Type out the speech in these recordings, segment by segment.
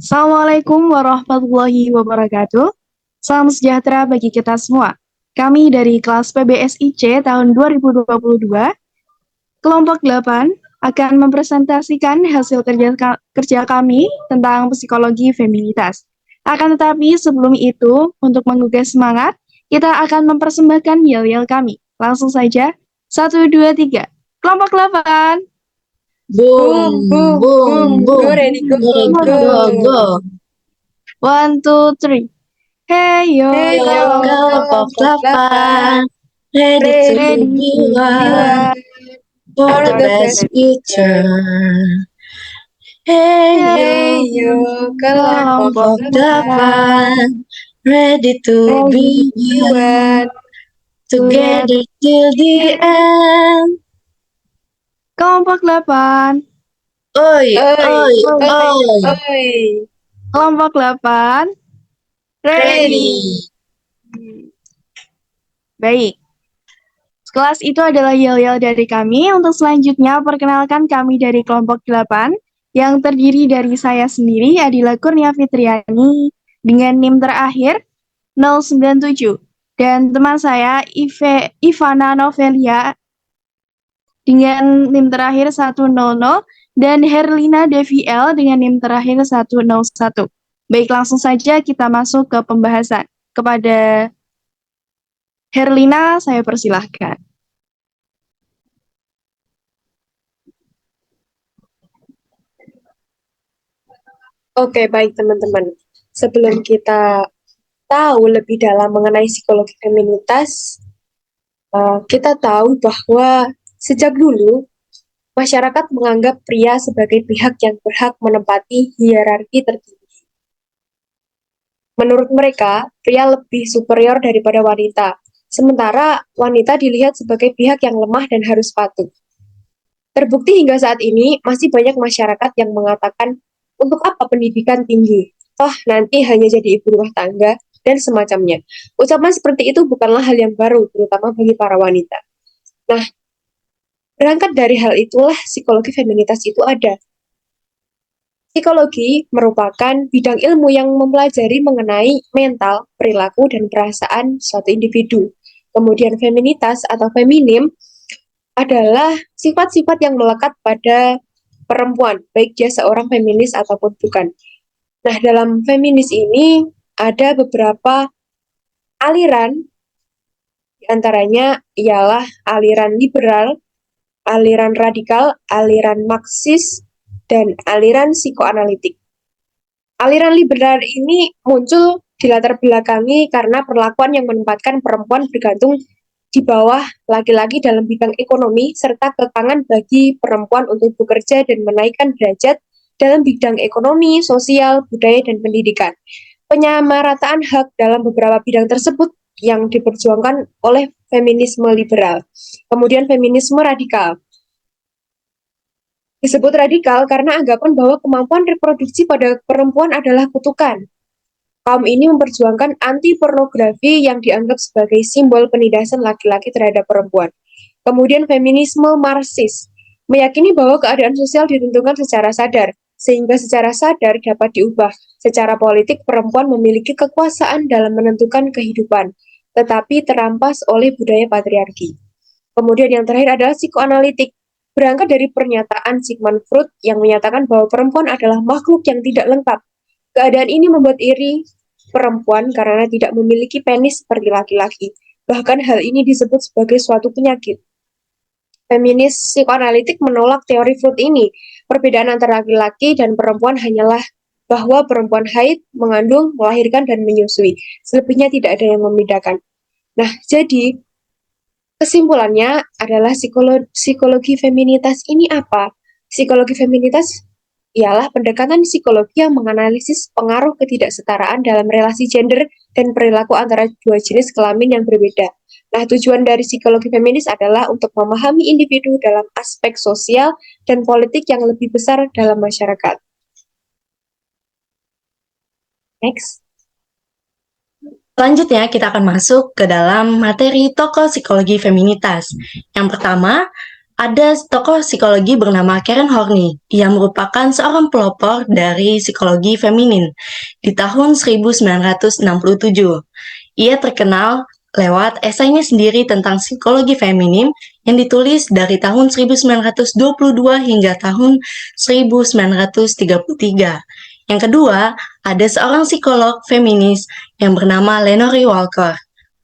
Assalamualaikum warahmatullahi wabarakatuh. Salam sejahtera bagi kita semua. Kami dari kelas PBSIC tahun 2022, kelompok 8, akan mempresentasikan hasil kerja kami tentang psikologi feminitas. Akan tetapi sebelum itu, untuk menggugah semangat, kita akan mempersembahkan yel-yel kami. Langsung saja, 1, 2, 3. Kelompok 8. Boom, boom, boom. Ready, go, Ready, go. go, go. 1, 2, 3. Hey yo, Hey yo, Kelompok 8. Ready to ready be to be one for the best future. Hey Hey yo, yo, kelompok kelompok 8. Ready to be one one. together till the end. Kelompok 8. Oi, oi, oi. Oi. Kelompok 8. Ready. Baik. Kelas itu adalah yel-yel dari kami. Untuk selanjutnya, perkenalkan kami dari kelompok 8 yang terdiri dari saya sendiri, Adila Kurnia Fitriani, dengan NIM terakhir 097. Dan teman saya, Ivana Novelia, dengan NIM terakhir 100, dan Herlina Devi L dengan NIM terakhir 101. Baik, langsung saja kita masuk ke pembahasan. Kepada Herlina, saya persilahkan. Oke, baik teman-teman. Sebelum kita tahu lebih dalam mengenai psikologi feminitas, kita tahu bahwa sejak dulu masyarakat menganggap pria sebagai pihak yang berhak menempati hierarki tertinggi. Menurut mereka, pria lebih superior daripada wanita, sementara wanita dilihat sebagai pihak yang lemah dan harus patuh. Terbukti hingga saat ini masih banyak masyarakat yang mengatakan untuk apa pendidikan tinggi? Toh nanti hanya jadi ibu rumah tangga dan semacamnya. Ucapan seperti itu bukanlah hal yang baru, terutama bagi para wanita. Nah, berangkat dari hal itulah psikologi feminitas itu ada. Psikologi merupakan bidang ilmu yang mempelajari mengenai mental, perilaku, dan perasaan suatu individu. Kemudian feminitas atau feminim adalah sifat-sifat yang melekat pada perempuan, baik dia seorang feminis ataupun bukan. Nah, dalam feminis ini ada beberapa aliran, diantaranya ialah aliran liberal, aliran radikal, aliran marxis, dan aliran psikoanalitik. Aliran liberal ini muncul dilatar belakangi karena perlakuan yang menempatkan perempuan bergantung di bawah laki-laki dalam bidang ekonomi, serta kekangan bagi perempuan untuk bekerja dan menaikkan derajat dalam bidang ekonomi, sosial, budaya, dan pendidikan. Penyamarataan hak dalam beberapa bidang tersebut yang diperjuangkan oleh feminisme liberal. Kemudian feminisme radikal. Disebut radikal karena anggapan bahwa kemampuan reproduksi pada perempuan adalah kutukan. Kaum ini memperjuangkan anti-pornografi yang dianggap sebagai simbol penindasan laki-laki terhadap perempuan. Kemudian feminisme marxis, meyakini bahwa keadaan sosial ditentukan secara sadar, sehingga secara sadar dapat diubah. Secara politik, perempuan memiliki kekuasaan dalam menentukan kehidupan, tetapi terampas oleh budaya patriarki. Kemudian yang terakhir adalah psikoanalitik, berangkat dari pernyataan Sigmund Freud yang menyatakan bahwa perempuan adalah makhluk yang tidak lengkap. Keadaan ini membuat iri perempuan karena tidak memiliki penis seperti laki-laki. Bahkan hal ini disebut sebagai suatu penyakit. Feminis psikoanalitik menolak teori Freud ini. Perbedaan antara laki-laki dan perempuan hanyalah bahwa perempuan haid, mengandung, melahirkan, dan menyusui. Selebihnya tidak ada yang membedakan. Nah, jadi kesimpulannya adalah psikologi feminitas ini apa? Psikologi feminitas ialah pendekatan psikologi yang menganalisis pengaruh ketidaksetaraan dalam relasi gender dan perilaku antara dua jenis kelamin yang berbeda. Nah, tujuan dari psikologi feminis adalah untuk memahami individu dalam aspek sosial dan politik yang lebih besar dalam masyarakat. Next. Selanjutnya kita akan masuk ke dalam materi tokoh psikologi feminitas. Yang pertama, Ada tokoh psikologi bernama Karen Horney. Ia merupakan seorang pelopor dari psikologi feminin di tahun 1967. Ia terkenal lewat esainya sendiri tentang psikologi feminin yang ditulis dari tahun 1922 hingga tahun 1933. Yang kedua, ada seorang psikolog feminis yang bernama Lenore Walker.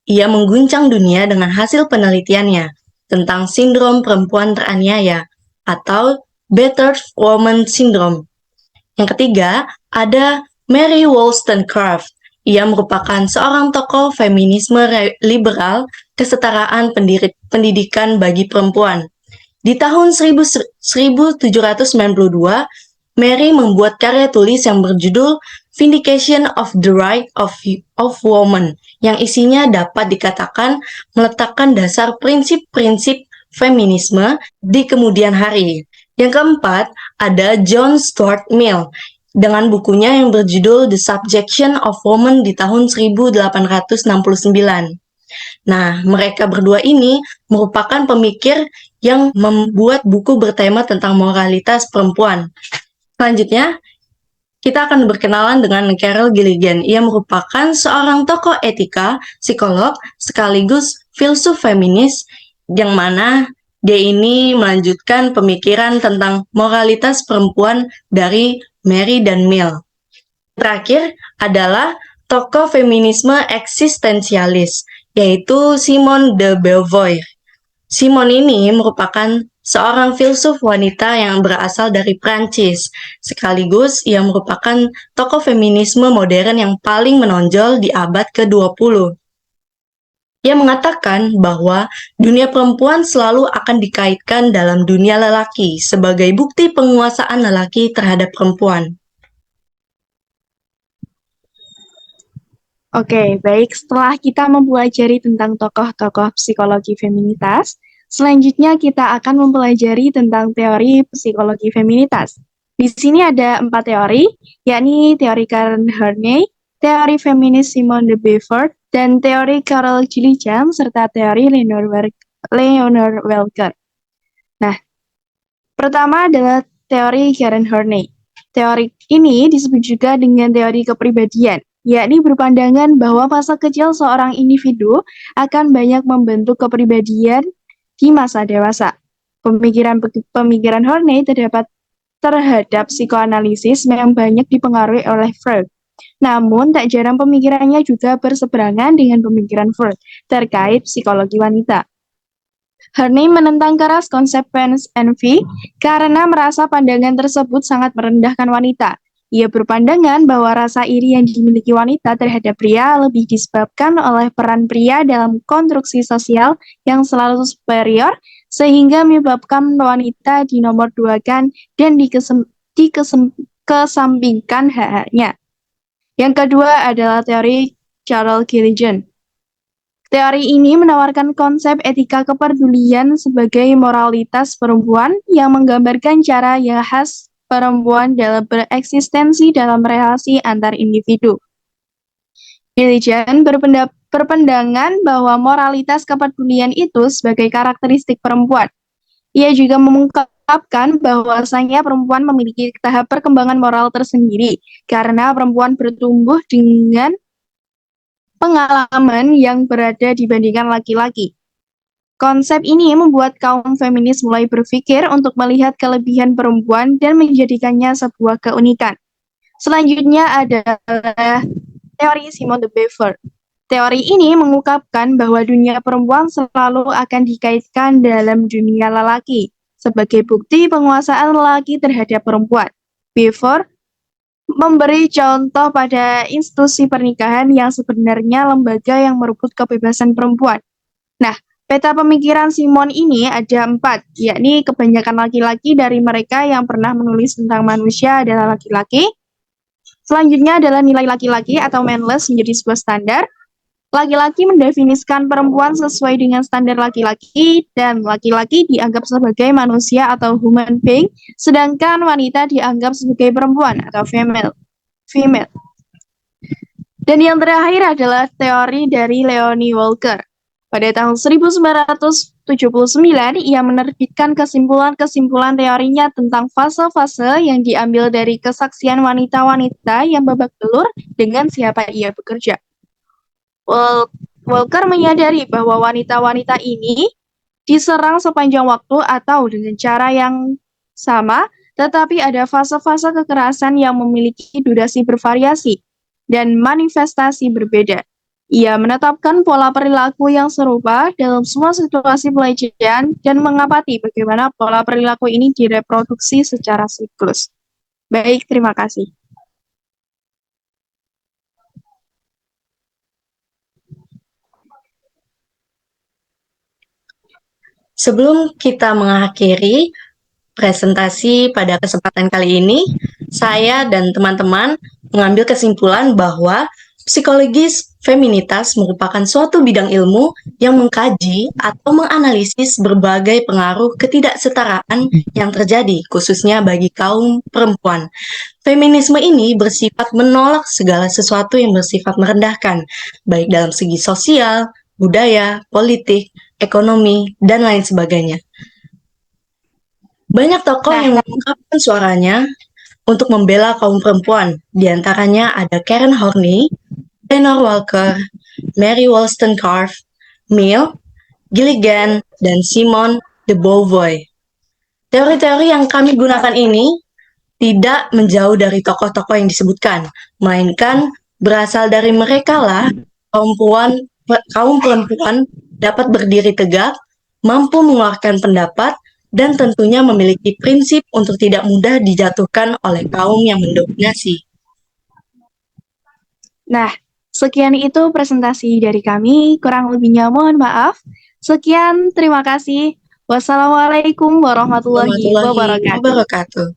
Ia mengguncang dunia dengan hasil penelitiannya tentang sindrom perempuan teraniaya atau battered woman syndrome. Yang ketiga, ada Mary Wollstonecraft. Ia merupakan seorang tokoh feminisme liberal kesetaraan pendidikan bagi perempuan. Di tahun 1792, Mary membuat karya tulis yang berjudul Vindication of the Right of Woman, yang isinya dapat dikatakan meletakkan dasar prinsip-prinsip feminisme di kemudian hari. Yang keempat, ada John Stuart Mill dengan bukunya yang berjudul The Subjection of Woman di tahun 1869. Nah, mereka berdua ini merupakan pemikir yang membuat buku bertema tentang moralitas perempuan. Selanjutnya, kita akan berkenalan dengan Carol Gilligan. Ia merupakan seorang tokoh etika, psikolog, sekaligus filsuf feminis, yang mana dia ini melanjutkan pemikiran tentang moralitas perempuan dari Mary dan Mill. Terakhir adalah tokoh feminisme eksistensialis, yaitu Simone de Beauvoir. Simone ini merupakan seorang filsuf wanita yang berasal dari Prancis, sekaligus ia merupakan tokoh feminisme modern yang paling menonjol di abad ke-20. Ia mengatakan bahwa dunia perempuan selalu akan dikaitkan dalam dunia lelaki sebagai bukti penguasaan lelaki terhadap perempuan. Oke, baik. Setelah kita mempelajari tentang tokoh-tokoh psikologi feminitas, selanjutnya kita akan mempelajari tentang teori psikologi feminitas. Di sini ada 4 teori, yakni teori Karen Horney, teori feminis Simone de Beauvoir, dan teori Carol Gilligan, serta teori Leonore Walker. Nah, pertama adalah teori Karen Horney. Teori ini disebut juga dengan teori kepribadian, yakni berpandangan bahwa masa kecil seorang individu akan banyak membentuk kepribadian di masa dewasa. Pemikiran Horney terhadap psikoanalisis yang banyak dipengaruhi oleh Freud. Namun, tak jarang pemikirannya juga berseberangan dengan pemikiran Freud terkait psikologi wanita. Horney menentang keras konsep Venus envy karena merasa pandangan tersebut sangat merendahkan wanita. Ia berpandangan bahwa rasa iri yang dimiliki wanita terhadap pria lebih disebabkan oleh peran pria dalam konstruksi sosial yang selalu superior, sehingga menyebabkan wanita dinomorduakan dan kesampingkan hak-haknya. Yang kedua adalah teori Carol Gilligan. Teori ini menawarkan konsep etika kepedulian sebagai moralitas perempuan yang menggambarkan cara yang khas perempuan dalam bereksistensi dalam relasi antar individu. Gilligan berpendangan bahwa moralitas kepedulian itu sebagai karakteristik perempuan. Ia juga mengungkapkan bahwasanya perempuan memiliki tahap perkembangan moral tersendiri karena perempuan bertumbuh dengan pengalaman yang berada dibandingkan laki-laki. Konsep ini membuat kaum feminis mulai berpikir untuk melihat kelebihan perempuan dan menjadikannya sebuah keunikan. Selanjutnya adalah teori Simone de Beauvoir. Teori ini mengungkapkan bahwa dunia perempuan selalu akan dikaitkan dalam dunia lelaki sebagai bukti penguasaan lelaki terhadap perempuan. Beauvoir memberi contoh pada institusi pernikahan yang sebenarnya lembaga yang merebut kebebasan perempuan. Nah, peta pemikiran Simone ini ada 4, yakni kebanyakan laki-laki dari mereka yang pernah menulis tentang manusia adalah laki-laki. Selanjutnya adalah nilai laki-laki atau manless menjadi sebuah standar. Laki-laki mendefinisikan perempuan sesuai dengan standar laki-laki, dan laki-laki dianggap sebagai manusia atau human being, sedangkan wanita dianggap sebagai perempuan atau female. Dan yang terakhir adalah teori dari Leonie Walker. Pada tahun 1927, 1979, ia menerbitkan kesimpulan-kesimpulan teorinya tentang fase-fase yang diambil dari kesaksian wanita-wanita yang babak belur dengan siapa ia bekerja. Walker menyadari bahwa wanita-wanita ini diserang sepanjang waktu atau dengan cara yang sama, tetapi ada fase-fase kekerasan yang memiliki durasi bervariasi dan manifestasi berbeda. Ia menetapkan pola perilaku yang serupa dalam semua situasi pelecehan dan mengamati bagaimana pola perilaku ini direproduksi secara siklus. Baik, terima kasih. Sebelum kita mengakhiri presentasi pada kesempatan kali ini, saya dan teman-teman mengambil kesimpulan bahwa psikologis feminitas merupakan suatu bidang ilmu yang mengkaji atau menganalisis berbagai pengaruh ketidaksetaraan yang terjadi, khususnya bagi kaum perempuan. Feminisme ini bersifat menolak segala sesuatu yang bersifat merendahkan, baik dalam segi sosial, budaya, politik, ekonomi, dan lain sebagainya. Banyak tokoh yang mengungkapkan suaranya untuk membela kaum perempuan. Di antaranya ada Karen Horney, Eleanor Walker, Mary Wollstonecraft, Mill, Gilligan, dan Simone de Beauvoir. Teori-teori yang kami gunakan ini tidak menjauh dari tokoh-tokoh yang disebutkan, melainkan berasal dari mereka lah kaum perempuan dapat berdiri tegak, mampu mengeluarkan pendapat, dan tentunya memiliki prinsip untuk tidak mudah dijatuhkan oleh kaum yang mendominasi. Nah, sekian itu presentasi dari kami, kurang lebihnya mohon maaf. Sekian, terima kasih. Wassalamualaikum warahmatullahi wabarakatuh.